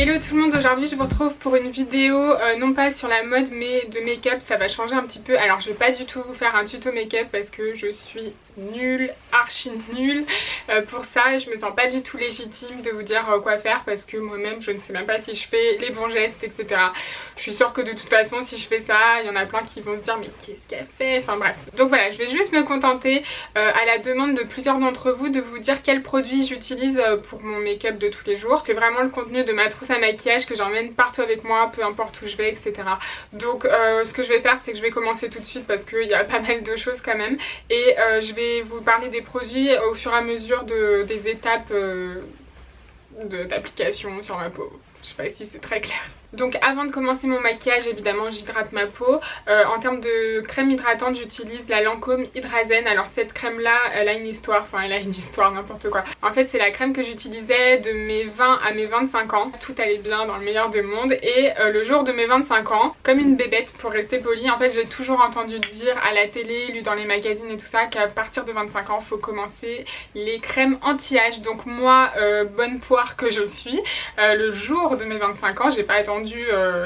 Hello tout le monde, aujourd'hui je vous retrouve pour une vidéo non pas sur la mode mais de make-up. Ça va changer un petit peu. Alors je vais pas du tout vous faire un tuto make-up parce que je suis nulle, archi nulle pour ça. Je me sens pas du tout légitime de vous dire quoi faire parce que moi-même je ne sais même pas si je fais les bons gestes, etc. Je suis sûre que de toute façon si je fais ça, il y en a plein qui vont se dire mais qu'est-ce qu'elle fait, enfin bref. Donc voilà, je vais juste me contenter à la demande de plusieurs d'entre vous de vous dire quels produits j'utilise pour mon make-up de tous les jours. C'est vraiment le contenu de ma trousse à maquillage que j'emmène partout avec moi, peu importe où je vais, etc. Donc ce que je vais faire, c'est que je vais commencer tout de suite parce qu'il y a pas mal de choses quand même. Et je vais vous parler des produits au fur et à mesure des étapes d'application sur ma peau. Je sais pas si c'est très clair. Donc avant de commencer mon maquillage, évidemment j'hydrate ma peau. En termes de crème hydratante, j'utilise la Lancôme Hydrazen. Alors cette crème là, elle a une histoire, enfin elle a une histoire, n'importe quoi. En fait c'est la crème que j'utilisais de mes 20 à mes 25 ans. Tout allait bien dans le meilleur des mondes. Et le jour de mes 25 ans, comme une bébête pour rester polie, en fait j'ai toujours entendu dire à la télé, lu dans les magazines et tout ça, qu'à partir de 25 ans, faut commencer les crèmes anti-âge. Donc moi, bonne poire que je suis, le jour de mes 25 ans, j'ai pas attendu.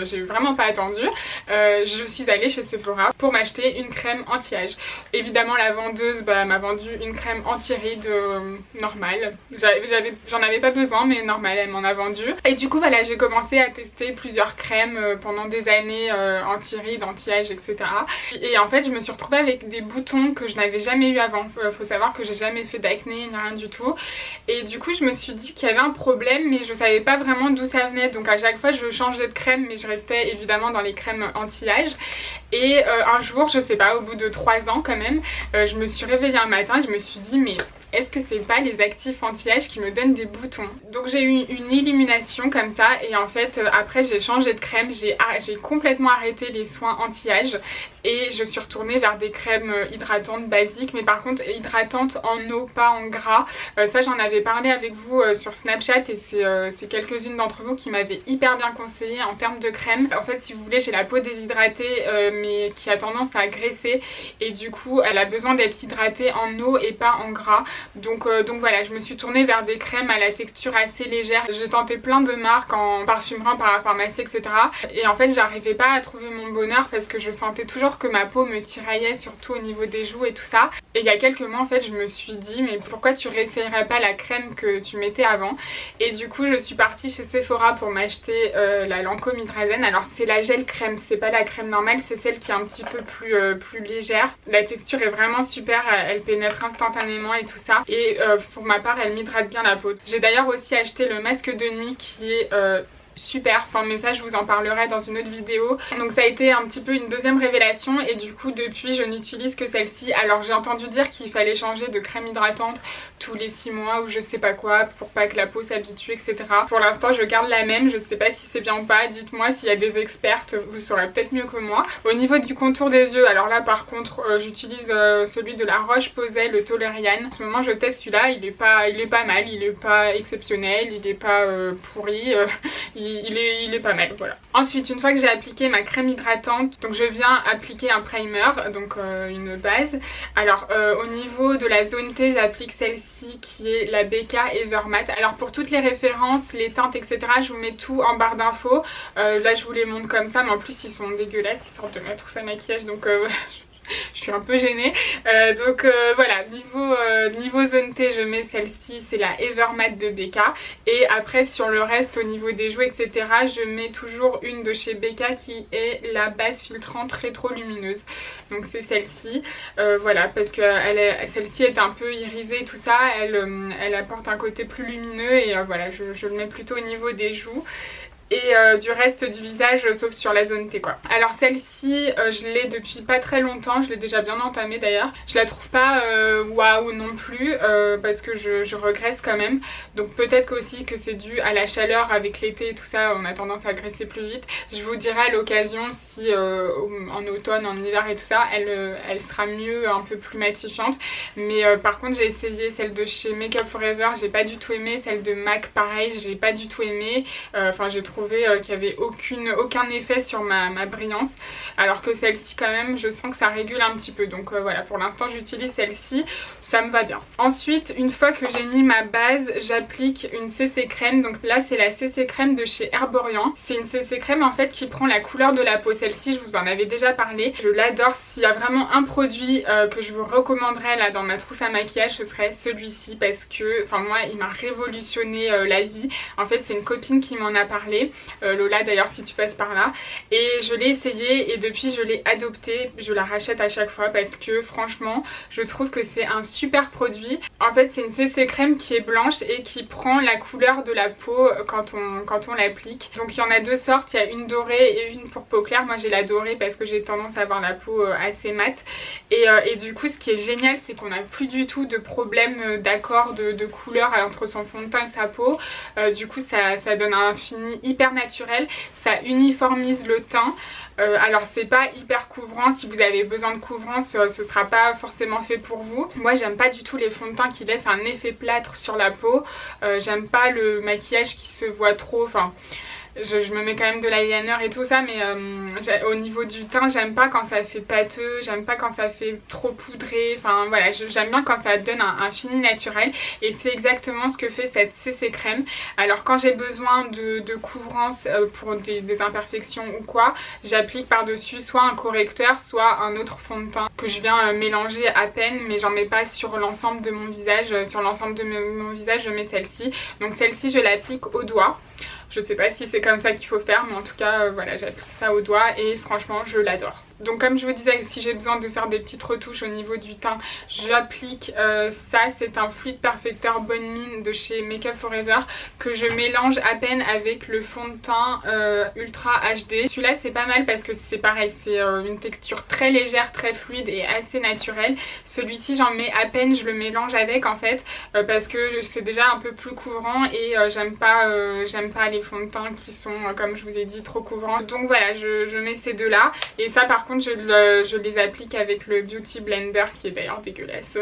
J'ai vraiment pas attendu, je suis allée chez Sephora pour m'acheter une crème anti-âge. Évidemment la vendeuse m'a vendu une crème anti-rides normale, j'en avais pas besoin mais normale, elle m'en a vendu. Et du coup voilà, j'ai commencé à tester plusieurs crèmes pendant des années, anti-rides, anti-âge, etc. Et en fait je me suis retrouvée avec des boutons que je n'avais jamais eu avant. Faut savoir que j'ai jamais fait d'acné ni rien du tout. Et du coup je me suis dit qu'il y avait un problème mais je savais pas vraiment d'où ça venait. Donc à chaque fois je changeais de crème mais je restais évidemment dans les crèmes anti-âge. Et un jour, je sais pas, au bout de 3 ans quand même, je me suis réveillée un matin et je me suis dit mais est-ce que c'est pas les actifs anti-âge qui me donnent des boutons? Donc j'ai eu une illumination comme ça et en fait après j'ai changé de crème, j'ai complètement arrêté les soins anti-âge et je suis retournée vers des crèmes hydratantes basiques, mais par contre hydratantes en eau, pas en gras. Ça j'en avais parlé avec vous sur Snapchat et c'est quelques-unes d'entre vous qui m'avaient hyper bien conseillé en termes de crème. En fait si vous voulez, j'ai la peau déshydratée mais qui a tendance à graisser et du coup elle a besoin d'être hydratée en eau et pas en gras. Donc voilà, je me suis tournée vers des crèmes à la texture assez légère. J'ai tenté plein de marques en parfumerie, en parapharmacie, etc. Et en fait j'arrivais pas à trouver mon bonheur parce que je sentais toujours que ma peau me tiraillait, surtout au niveau des joues et tout ça. Et il y a quelques mois en fait je me suis dit mais pourquoi tu réessayerais pas la crème que tu mettais avant? Et du coup je suis partie chez Sephora pour m'acheter la Lancôme Hydrazen. Alors c'est la gel crème, c'est pas la crème normale, c'est celle qui est un petit peu plus légère. La texture est vraiment super, elle pénètre instantanément et tout ça. Et pour ma part elle m'hydrate bien la peau. J'ai d'ailleurs aussi acheté le masque de nuit qui est super, enfin mais ça je vous en parlerai dans une autre vidéo. Donc ça a été un petit peu une deuxième révélation et du coup depuis je n'utilise que celle-ci. Alors j'ai entendu dire qu'il fallait changer de crème hydratante tous les 6 mois ou je sais pas quoi pour pas que la peau s'habitue, etc. Pour l'instant je garde la même, je sais pas si c'est bien ou pas, dites-moi s'il y a des expertes, vous saurez peut-être mieux que moi. Au niveau du contour des yeux, alors là par contre j'utilise celui de la Roche-Posay, le Toleriane. En ce moment je teste celui-là, il est pas mal, il est pas exceptionnel, il est pas pourri, il est pas mal, voilà. Ensuite une fois que j'ai appliqué ma crème hydratante, donc je viens appliquer un primer, donc une base. Alors au niveau de la zone T, j'applique celle-ci qui est la BK Evermatte. Alors pour toutes les références, les teintes, etc. je vous mets tout en barre d'infos. Là je vous les montre comme ça mais en plus ils sont dégueulasses, ils sortent de ma trousse à maquillage donc je suis un peu gênée. Voilà, niveau zone T je mets celle-ci, c'est la Evermatte de BK. Et après sur le reste au niveau des joues, etc. je mets toujours une de chez BK qui est la base filtrante rétro lumineuse. Donc c'est celle-ci, voilà, parce que celle-ci est un peu irisée et tout ça, elle apporte un côté plus lumineux et voilà, je le mets plutôt au niveau des joues. Et du reste du visage sauf sur la zone T quoi. Alors celle-ci je l'ai depuis pas très longtemps, je l'ai déjà bien entamée d'ailleurs. Je la trouve pas waouh non plus parce que je regraisse quand même. Donc peut-être aussi que c'est dû à la chaleur avec l'été et tout ça, on a tendance à graisser plus vite. Je vous dirai à l'occasion si en automne, en hiver et tout ça, elle sera mieux, un peu plus matifiante. Mais par contre j'ai essayé celle de chez Make Up For Ever, j'ai pas du tout aimé. Celle de MAC pareil, j'ai pas du tout aimé. Enfin j'ai trouvé trouvé qu'il n'y avait aucun effet sur ma brillance, alors que celle-ci quand même je sens que ça régule un petit peu. Donc voilà, pour l'instant j'utilise celle-ci, ça me va bien. Ensuite, une fois que j'ai mis ma base, j'applique une CC crème. Donc là c'est la CC crème de chez Herborian. C'est une CC crème en fait qui prend la couleur de la peau. Celle-ci je vous en avais déjà parlé, je l'adore. S'il y a vraiment un produit que je vous recommanderais là dans ma trousse à maquillage, ce serait celui-ci, parce que enfin moi il m'a révolutionné la vie. En fait c'est une copine qui m'en a parlé, Lola d'ailleurs si tu passes par là, et je l'ai essayé et depuis je l'ai adopté. Je la rachète à chaque fois parce que franchement je trouve que c'est un super produit. En fait c'est une CC crème qui est blanche et qui prend la couleur de la peau quand on l'applique. Donc il y en a deux sortes, il y a une dorée et une pour peau claire. Moi j'ai la dorée parce que j'ai tendance à avoir la peau assez mate, et du coup ce qui est génial c'est qu'on n'a plus du tout de problème d'accord de couleur entre son fond de teint et sa peau. Du coup ça donne un fini hyper naturel, ça uniformise le teint. Alors c'est pas hyper couvrant, si vous avez besoin de couvrance ce sera pas forcément fait pour vous. Moi j'aime pas du tout les fonds de teint qui laissent un effet plâtre sur la peau, j'aime pas le maquillage qui se voit trop, enfin je me mets quand même de l'eyeliner et tout ça, mais au niveau du teint j'aime pas quand ça fait pâteux, j'aime pas quand ça fait trop poudré, enfin voilà, j'aime bien quand ça donne un fini naturel, et c'est exactement ce que fait cette CC crème. Alors quand j'ai besoin de couvrance pour des imperfections ou quoi, j'applique par dessus soit un correcteur soit un autre fond de teint que je viens mélanger à peine, mais j'en mets pas sur l'ensemble de mon visage. Sur l'ensemble de mon visage je mets celle-ci, donc celle-ci je l'applique au doigt. Je sais pas si c'est comme ça qu'il faut faire, mais en tout cas voilà, j'applique ça au doigt et franchement je l'adore. Donc comme je vous disais, si j'ai besoin de faire des petites retouches au niveau du teint, j'applique ça. C'est un fluide perfecteur Bonne Mine de chez Make Up For Ever que je mélange à peine avec le fond de teint Ultra HD. Celui-là c'est pas mal parce que c'est pareil, c'est une texture très légère, très fluide et assez naturelle. Celui-ci j'en mets à peine, je le mélange avec en fait parce que c'est déjà un peu plus couvrant et j'aime pas les fonds de teint qui sont comme je vous ai dit trop couvrants. Donc voilà, je mets ces deux là, et ça par contre je les applique avec le Beauty Blender qui est d'ailleurs dégueulasse.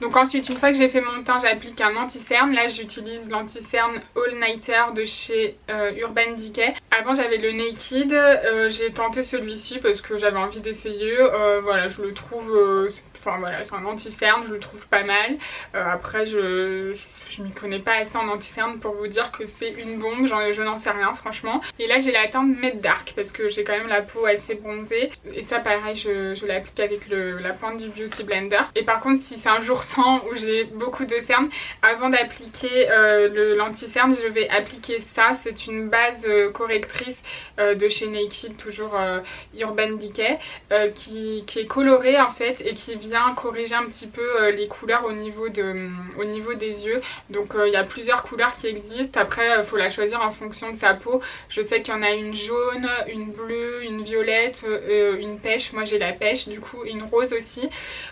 Donc ensuite, une fois que j'ai fait mon teint, j'applique un anti-cerne. Là j'utilise l'anti-cerne All Nighter de chez Urban Decay. Avant j'avais le Naked, j'ai tenté celui-ci parce que j'avais envie d'essayer. Voilà, je le trouve... Enfin voilà, c'est un anti-cerne, je le trouve pas mal. Après je m'y connais pas assez en anti-cerne pour vous dire que c'est une bombe, je n'en sais rien franchement. Et là j'ai la teinte Made Dark parce que j'ai quand même la peau assez bronzée. Et ça pareil, je l'applique avec la pointe du Beauty Blender. Et par contre si c'est un jour sans où j'ai beaucoup de cernes, avant d'appliquer l'anti-cerne je vais appliquer ça. C'est une base correctrice de chez Naked, toujours Urban Decay, qui est colorée en fait et qui vient corriger un petit peu les couleurs au niveau des yeux. Donc il y a plusieurs couleurs qui existent. Après il faut la choisir en fonction de sa peau. Je sais qu'il y en a une jaune, une bleue, une violette, une pêche. Moi j'ai la pêche, du coup une rose aussi.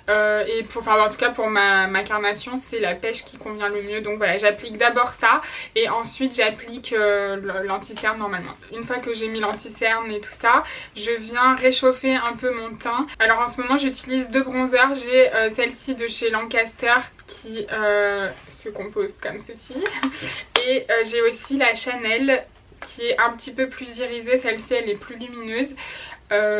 Et en tout cas pour ma carnation c'est la pêche qui convient le mieux. Donc voilà, j'applique d'abord ça et ensuite j'applique l'anti-cerne normalement. Une fois que j'ai mis l'anti-cerne et tout ça, je viens réchauffer un peu mon teint. Alors en ce moment j'utilise deux bronzers. J'ai celle-ci de chez Lancaster qui se compose comme ceci, et j'ai aussi la Chanel qui est un petit peu plus irisée. Celle-ci elle est plus lumineuse.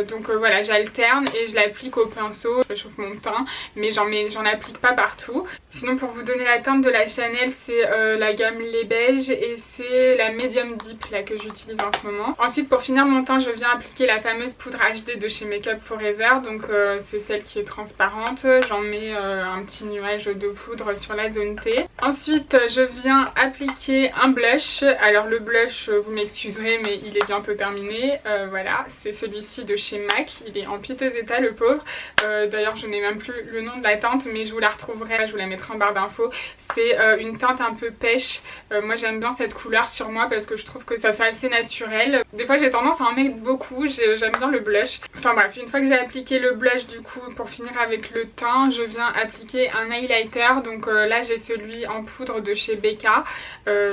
Donc voilà, j'alterne et je l'applique au pinceau, je réchauffe mon teint, mais j'en applique pas partout. Sinon pour vous donner la teinte de la Chanel, c'est la gamme Les Beiges et c'est la Medium Deep là que j'utilise en ce moment. Ensuite pour finir mon teint, je viens appliquer la fameuse poudre HD de chez Make Up For Ever, donc c'est celle qui est transparente. J'en mets un petit nuage de poudre sur la zone T. Ensuite je viens appliquer un blush. Alors le blush, vous m'excuserez mais il est bientôt terminé. Voilà, c'est celui-ci de chez MAC, il est en piteux état le pauvre. D'ailleurs je n'ai même plus le nom de la teinte mais je vous la retrouverai, je vous la mettrai en barre d'infos. C'est une teinte un peu pêche. Moi j'aime bien cette couleur sur moi parce que je trouve que ça fait assez naturel. Des fois j'ai tendance à en mettre beaucoup, j'aime bien le blush. Enfin bref, une fois que j'ai appliqué le blush, du coup pour finir avec le teint, je viens appliquer un highlighter. Donc là j'ai celui en poudre de chez Becca.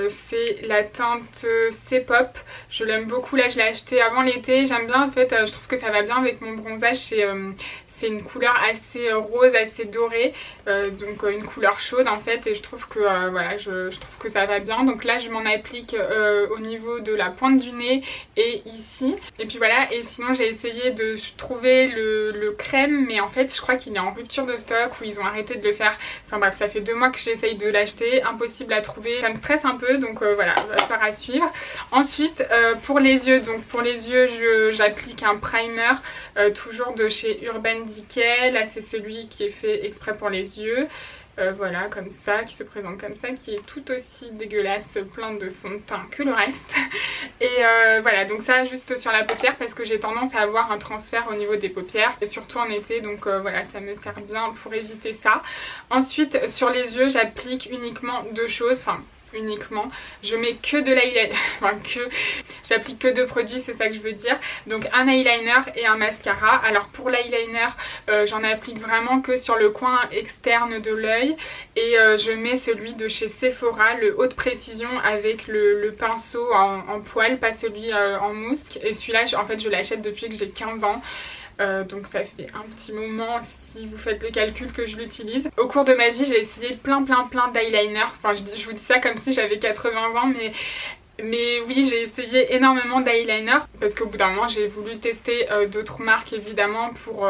C'est la teinte C-Pop. Je l'aime beaucoup, là je l'ai acheté avant l'été. J'aime bien en fait, je trouve que ça va bien avec mon bronzage. c'est une couleur assez rose, assez dorée, donc une couleur chaude en fait, et je trouve que voilà, je trouve que ça va bien. Donc là je m'en applique au niveau de la pointe du nez et ici, et puis voilà. Et sinon j'ai essayé de trouver le crème, mais en fait je crois qu'il est en rupture de stock ou ils ont arrêté de le faire. Enfin bref, ça fait 2 mois que j'essaye de l'acheter, impossible à trouver, ça me stresse un peu, donc voilà, faire à suivre. Ensuite pour les yeux, donc pour les yeux j'applique un primer toujours de chez Urban Decay. Là c'est celui qui est fait exprès pour les yeux. Voilà, comme ça, qui se présente comme ça, qui est tout aussi dégueulasse, plein de fond de teint que le reste. Et voilà, donc ça juste sur la paupière parce que j'ai tendance à avoir un transfert au niveau des paupières, et surtout en été, donc voilà, ça me sert bien pour éviter ça. Ensuite sur les yeux j'applique uniquement 2 choses, enfin uniquement, je mets que de l'eyeliner, enfin j'applique que 2 produits, c'est ça que je veux dire. Donc un eyeliner et un mascara. Alors pour l'eyeliner j'en applique vraiment que sur le coin externe de l'œil, et je mets celui de chez Sephora, le haute précision avec le pinceau en poil, pas celui en mousse. Et celui-là en fait je l'achète depuis que j'ai 15 ans. Donc ça fait un petit moment, si vous faites le calcul, que je l'utilise. Au cours de ma vie j'ai essayé plein d'eyeliner. Enfin je vous dis ça comme si j'avais 80 ans, mais oui, j'ai essayé énormément d'eyeliner parce qu'au bout d'un moment j'ai voulu tester d'autres marques évidemment pour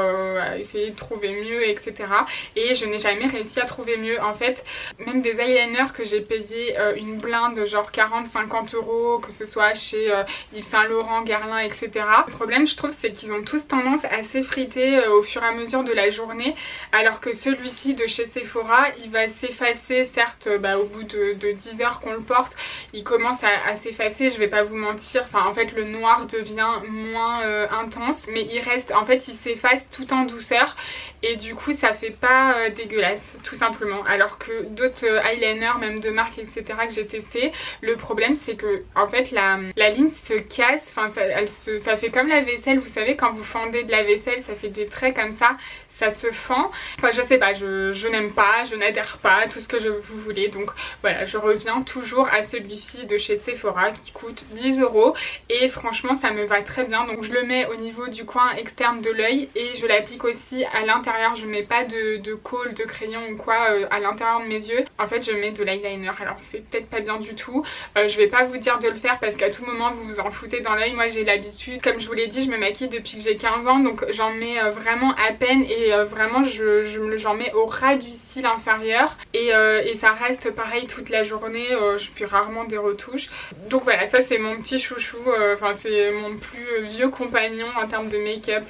essayer de trouver mieux, etc. Et je n'ai jamais réussi à trouver mieux. En fait, même des eyeliners que j'ai payé une blinde genre 40-50 €, que ce soit chez Yves Saint Laurent, Guerlain, etc. Le problème je trouve c'est qu'ils ont tous tendance à s'effriter au fur et à mesure de la journée, alors que celui-ci de chez Sephora il va s'effacer, certes au bout de 10 heures qu'on le porte, il commence à s'effacer, je vais pas vous mentir. Enfin en fait le noir devient moins intense, mais il reste, en fait il s'efface tout en douceur, et du coup ça fait pas dégueulasse tout simplement. Alors que d'autres eyeliners, même de marque, etc., que j'ai testé, le problème c'est que en fait la ligne se casse, enfin ça fait comme la vaisselle, vous savez quand vous fendez de la vaisselle ça fait des traits comme ça se fend. Enfin je sais pas, je n'aime pas, je n'adhère pas, tout ce que vous voulez. Donc voilà, je reviens toujours à celui-ci de chez Sephora qui coûte 10 € et franchement ça me va très bien. Donc je le mets au niveau du coin externe de l'œil et je l'applique aussi à l'intérieur. Je mets pas de colle, de crayon ou quoi à l'intérieur de mes yeux. En fait je mets de l'eyeliner, alors c'est peut-être pas bien du tout. Je vais pas vous dire de le faire parce qu'à tout moment vous vous en foutez dans l'œil. Moi j'ai l'habitude, comme je vous l'ai dit, je me maquille depuis que j'ai 15 ans, donc j'en mets vraiment à peine, et vraiment j'en mets au ras du cil inférieur, et ça reste pareil toute la journée. Je fais rarement des retouches. Donc voilà, ça c'est mon petit chouchou, enfin c'est mon plus vieux compagnon en termes de make-up,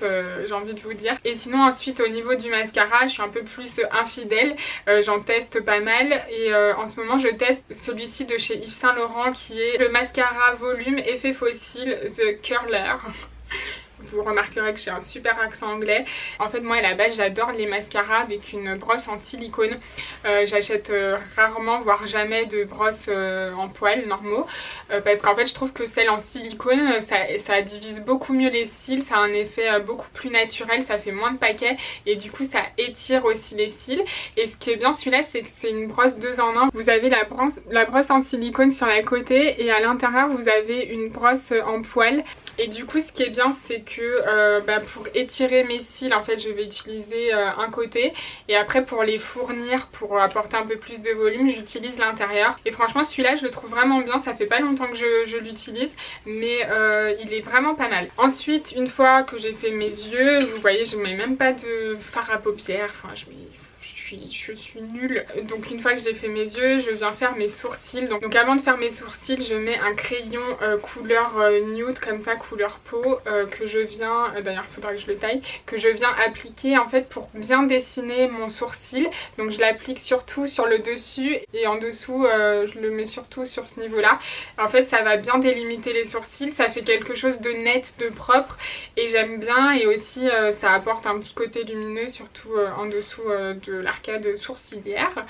j'ai envie de vous dire. Et sinon ensuite au niveau du mascara je suis un peu plus infidèle, j'en teste pas mal, et en ce moment je teste celui-ci de chez Yves Saint Laurent qui est le mascara volume effet fossile The Curler. Vous remarquerez que j'ai un super accent anglais. En fait moi à la base j'adore les mascaras avec une brosse en silicone. J'achète rarement voire jamais de brosses en poils normaux, parce qu'en fait je trouve que celle en silicone ça divise beaucoup mieux les cils, ça a un effet beaucoup plus naturel, ça fait moins de paquets et du coup ça étire aussi les cils. Et ce qui est bien celui-là c'est que c'est une brosse 2 en 1. Vous avez la brosse en silicone sur la côté et à l'intérieur vous avez une brosse en poils. Et du coup ce qui est bien c'est que pour étirer mes cils en fait je vais utiliser un côté, et après pour les fournir, pour apporter un peu plus de volume, j'utilise l'intérieur. Et franchement celui-là je le trouve vraiment bien, ça fait pas longtemps que je l'utilise, mais il est vraiment pas mal. Ensuite une fois que j'ai fait mes yeux, vous voyez je mets même pas de fard à paupières, enfin je suis nulle. Donc une fois que j'ai fait mes yeux je viens faire mes sourcils. Donc avant de faire mes sourcils je mets un crayon couleur nude comme ça, couleur peau, que je viens, d'ailleurs il faudra que je le taille, que je viens appliquer en fait pour bien dessiner mon sourcil. Donc je l'applique surtout sur le dessus et en dessous je le mets surtout sur ce niveau là. En fait ça va bien délimiter les sourcils, ça fait quelque chose de net, de propre, et j'aime bien. Et aussi ça apporte un petit côté lumineux surtout en dessous de l'arcade sourcilière.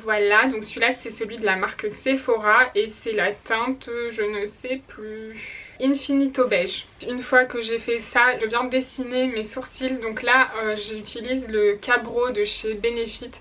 Voilà, donc celui-là c'est celui de la marque Sephora et c'est la teinte je ne sais plus. Infinito Beige. Une fois que j'ai fait ça, je viens dessiner mes sourcils. Donc là j'utilise le Cabro de chez Benefit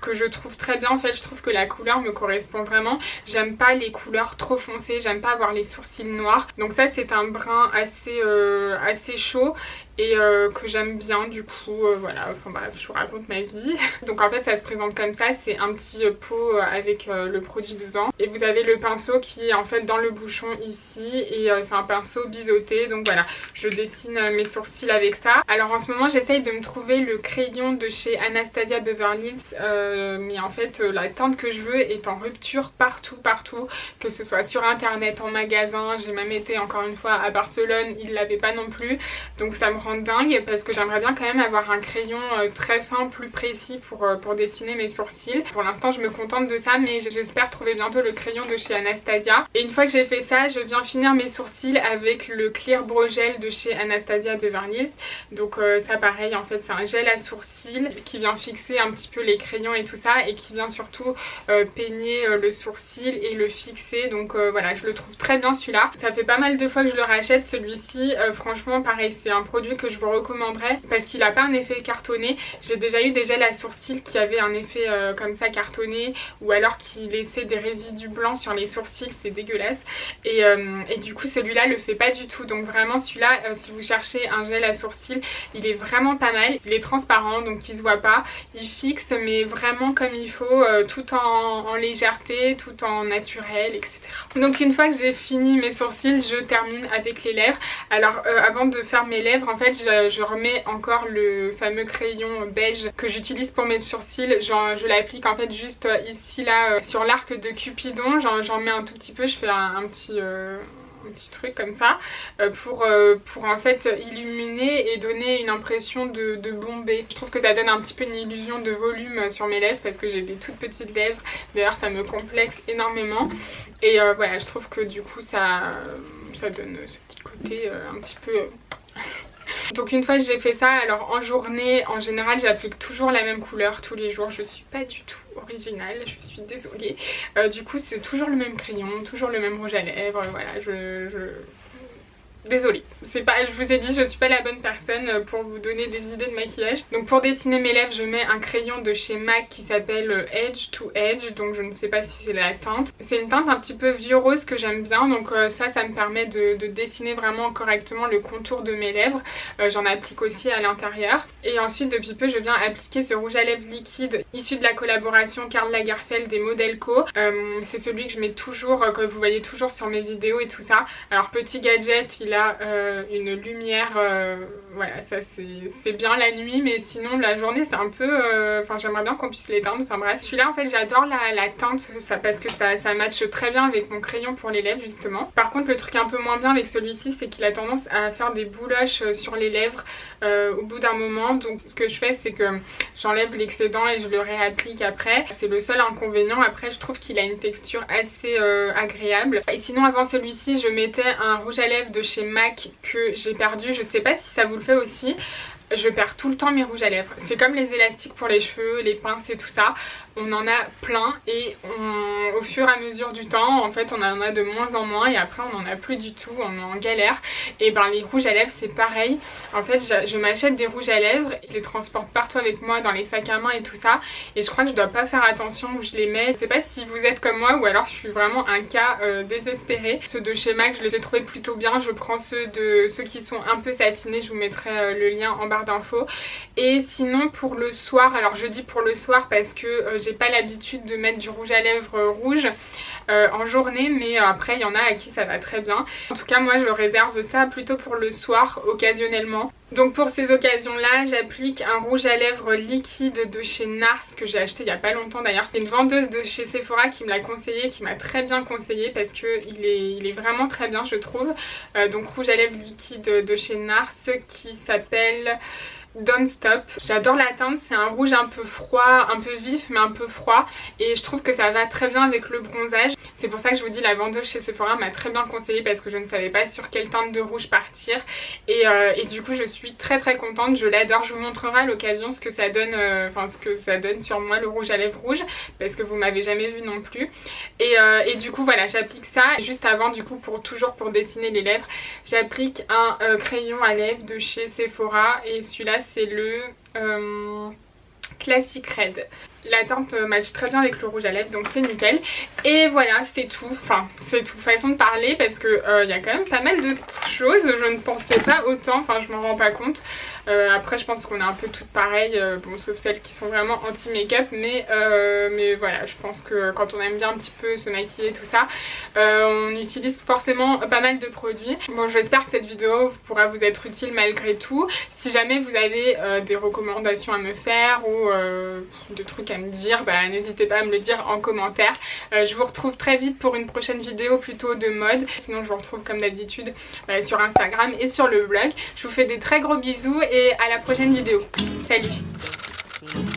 que je trouve très bien. En fait je trouve que la couleur me correspond vraiment. J'aime pas les couleurs trop foncées, j'aime pas avoir les sourcils noirs. Donc ça c'est un brun assez chaud et que j'aime bien, du coup voilà, enfin bref, je vous raconte ma vie. Donc en fait ça se présente comme ça, c'est un petit pot avec le produit dedans et vous avez le pinceau qui est en fait dans le bouchon ici et c'est un pinceau biseauté. Donc voilà, je dessine mes sourcils avec ça. Alors en ce moment j'essaye de me trouver le crayon de chez Anastasia Beverly Hills mais en fait la teinte que je veux est en rupture partout, que ce soit sur internet, en magasin. J'ai même été encore une fois à Barcelone, ils l'avaient pas non plus, donc ça me rend dingue parce que j'aimerais bien quand même avoir un crayon très fin, plus précis pour dessiner mes sourcils. Pour l'instant je me contente de ça, mais j'espère trouver bientôt le crayon de chez Anastasia. Et une fois que j'ai fait ça, je viens finir mes sourcils avec le Clear Brow Gel de chez Anastasia Beverly Hills. Donc ça pareil, en fait c'est un gel à sourcils qui vient fixer un petit peu les crayons et tout ça, et qui vient surtout peigner le sourcil et le fixer. Donc voilà, je le trouve très bien celui-là. Ça fait pas mal de fois que je le rachète celui-ci. Franchement pareil, c'est un produit que je vous recommanderais parce qu'il a pas un effet cartonné. J'ai déjà eu des gels à sourcils qui avaient un effet comme ça cartonné, ou alors qui laissaient des résidus blancs sur les sourcils, c'est dégueulasse. Et du coup celui-là le fait pas du tout. Donc vraiment celui-là, si vous cherchez un gel à sourcils, il est vraiment pas mal. Il est transparent donc il se voit pas, il fixe mais vraiment comme il faut, tout en légèreté, tout en naturel, etc. Donc une fois que j'ai fini mes sourcils, je termine avec les lèvres. Alors avant de faire mes lèvres, en fait je remets encore le fameux crayon beige que j'utilise pour mes sourcils. Je l'applique en fait juste ici là sur l'arc de Cupidon. J'en mets un tout petit peu, je fais un petit truc comme ça pour en fait illuminer et donner une impression de bomber. Je trouve que ça donne un petit peu une illusion de volume sur mes lèvres parce que j'ai des toutes petites lèvres. D'ailleurs ça me complexe énormément et voilà, je trouve que du coup ça donne ce petit côté un petit peu... Donc une fois que j'ai fait ça, alors en journée, en général j'applique toujours la même couleur tous les jours. Je suis pas du tout originale, je suis désolée. Du coup c'est toujours le même crayon, toujours le même rouge à lèvres, voilà, désolée, c'est pas, je vous ai dit, je suis pas la bonne personne pour vous donner des idées de maquillage. Donc pour dessiner mes lèvres, je mets un crayon de chez MAC qui s'appelle Edge to Edge. Donc je ne sais pas si c'est la teinte. C'est une teinte un petit peu vieux rose que j'aime bien. Donc ça me permet de dessiner vraiment correctement le contour de mes lèvres. J'en applique aussi à l'intérieur. Et ensuite depuis peu je viens appliquer ce rouge à lèvres liquide issu de la collaboration Karl Lagerfeld et Model Co. C'est celui que je mets toujours, que vous voyez toujours sur mes vidéos et tout ça. Alors petit gadget, il a une lumière, voilà, ça c'est bien la nuit, mais sinon la journée c'est un peu, enfin j'aimerais bien qu'on puisse l'éteindre, enfin bref. Celui-là en fait j'adore la teinte, parce que ça matche très bien avec mon crayon pour les lèvres justement. Par contre le truc un peu moins bien avec celui-ci, c'est qu'il a tendance à faire des bouloches sur les lèvres au bout d'un moment. Donc ce que je fais c'est que j'enlève l'excédent et je le réapplique après. C'est le seul inconvénient. Après je trouve qu'il a une texture assez agréable. Et sinon avant celui-ci je mettais un rouge à lèvres de chez MAC que j'ai perdu. Je sais pas si ça vous le fait aussi. Je perds tout le temps mes rouges à lèvres. C'est comme les élastiques pour les cheveux, les pinces et tout ça. On en a plein et au fur et à mesure du temps, en fait on en a de moins en moins et après on en a plus du tout, on est en galère. Et ben les rouges à lèvres c'est pareil. En fait je m'achète des rouges à lèvres, je les transporte partout avec moi dans les sacs à main et tout ça. Et je crois que je dois pas faire attention où je les mets. Je sais pas si vous êtes comme moi ou alors je suis vraiment un cas désespéré. Ceux de chez MAC je les ai trouvés plutôt bien. Je prends ceux qui sont un peu satinés, je vous mettrai le lien en barre d'infos. Et sinon pour le soir, alors je dis pour le soir parce que j'ai pas l'habitude de mettre du rouge à lèvres rouge en journée, mais après il y en a à qui ça va très bien. En tout cas moi je réserve ça plutôt pour le soir occasionnellement. Donc pour ces occasions là j'applique un rouge à lèvres liquide de chez NARS que j'ai acheté il y a pas longtemps d'ailleurs. C'est une vendeuse de chez Sephora qui me l'a conseillé, qui m'a très bien conseillé parce que il est vraiment très bien je trouve. Donc rouge à lèvres liquide de chez NARS qui s'appelle Don't Stop. J'adore la teinte, c'est un rouge un peu froid, un peu vif mais un peu froid et je trouve que ça va très bien avec le bronzage. C'est pour ça que je vous dis, la vendeuse chez Sephora m'a très bien conseillé parce que je ne savais pas sur quelle teinte de rouge partir et du coup je suis très contente, je l'adore. Je vous montrerai à l'occasion ce que ça donne, ce que ça donne sur moi le rouge à lèvres rouge parce que vous m'avez jamais vu non plus et du coup voilà, j'applique ça. Juste avant du coup toujours pour dessiner les lèvres, j'applique un crayon à lèvres de chez Sephora et celui-là c'est le Classic Red. La teinte match très bien avec le rouge à lèvres donc c'est nickel. Et voilà, c'est tout. Enfin c'est tout, façon de parler parce que y a quand même pas mal de choses. Je ne pensais pas autant, enfin je m'en rends pas compte. Après je pense qu'on est un peu toutes pareilles, bon sauf celles qui sont vraiment anti make-up mais voilà, je pense que quand on aime bien un petit peu se maquiller tout ça, on utilise forcément pas mal de produits. Bon, j'espère que cette vidéo pourra vous être utile malgré tout. Si jamais vous avez des recommandations à me faire ou de trucs à me dire, bah, n'hésitez pas à me le dire en commentaire. Je vous retrouve très vite pour une prochaine vidéo plutôt de mode. Sinon je vous retrouve comme d'habitude sur Instagram et sur le blog. Je vous fais des très gros bisous et à la prochaine vidéo. Salut!